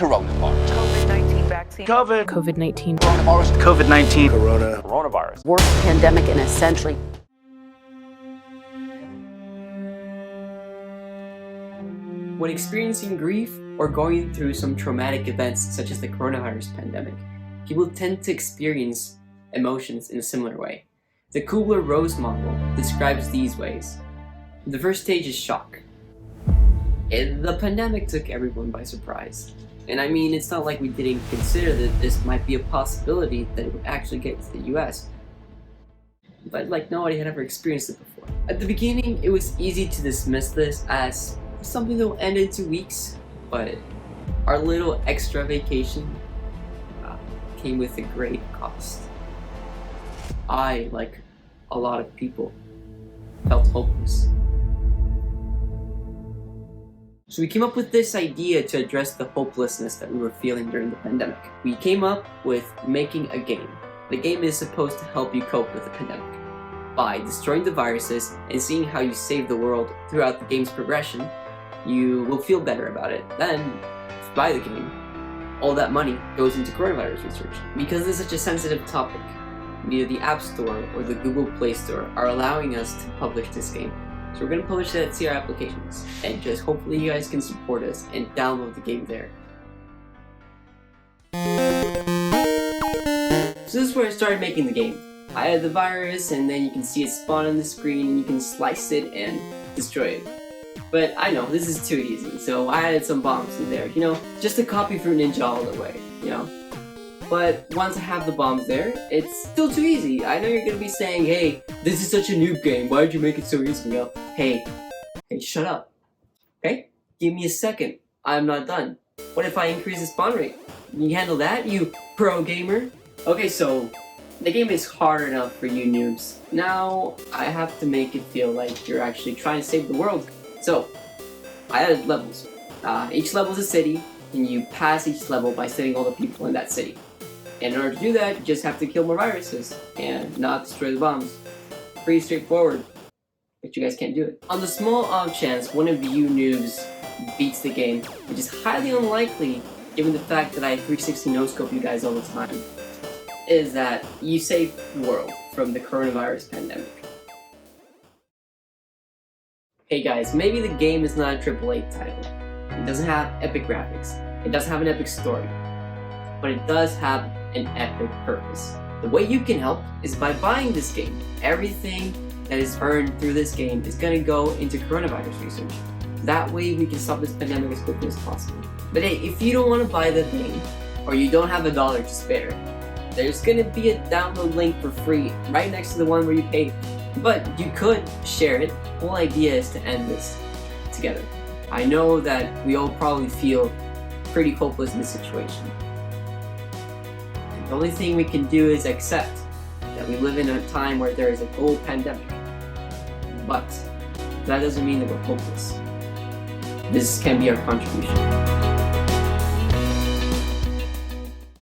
Coronavirus. COVID-19 vaccine. COVID-19. Coronavirus. COVID-19. Coronavirus. Worst pandemic in a century. When experiencing grief or going through some traumatic events such as the coronavirus pandemic, people tend to experience emotions in a similar way. The Kubler-Ross model describes these ways. The first stage is shock. The pandemic took everyone by surprise. And I mean, it's not like we didn't consider that this might be a possibility that it would actually get to the US. But like nobody had ever experienced it before. At the beginning, it was easy to dismiss this as something that will end in 2 weeks, but our little extra vacation came with a great cost. I, like a lot of people, felt hopeless. So we came up with this idea to address the hopelessness that we were feeling during the pandemic. We came up with making a game. The game is supposed to help you cope with the pandemic by destroying the viruses and seeing how you save the world throughout the game's progression. You will feel better about it. Then, if you buy the game, all that money goes into coronavirus research. Because it's such a sensitive topic, neither the App Store or the Google Play Store are allowing us to publish this game. So we're going to publish it at CR Applications, and just hopefully you guys can support us and download the game there. So this is where I started making the game. I had the virus, and then you can see it spawn on the screen, and you can slice it and destroy it. But I know, this is too easy, so I added some bombs in there, just a copy Fruit Ninja all the way, But once I have the bombs there, it's still too easy. I know you're gonna be saying, hey, this is such a noob game, why did you make it so easy? Hey, shut up, okay? Give me a second, I'm not done. What if I increase the spawn rate? Can you handle that, you pro gamer? Okay, so the game is hard enough for you noobs. Now, I have to make it feel like you're actually trying to save the world. So, I added levels. Each level is a city, and you pass each level by saving all the people in that city. And in order to do that, you just have to kill more viruses and not destroy the bombs. Pretty straightforward, but you guys can't do it. On the small odd chance one of you noobs beats the game, which is highly unlikely given the fact that I 360 no-scope you guys all the time, is that you save the world from the coronavirus pandemic. Hey guys, maybe the game is not a AAA title. It doesn't have epic graphics. It doesn't have an epic story. But it does have an epic purpose. The way you can help is by buying this game. Everything that is earned through this game is going to go into coronavirus research. That way we can stop this pandemic as quickly as possible. But hey, if you don't want to buy the game, or you don't have $1 to spare, there's going to be a download link for free right next to the one where you paid. But you could share it. The whole idea is to end this together. I know that we all probably feel pretty hopeless in this situation. The only thing we can do is accept that we live in a time where there is a global pandemic. But that doesn't mean that we're hopeless. This can be our contribution.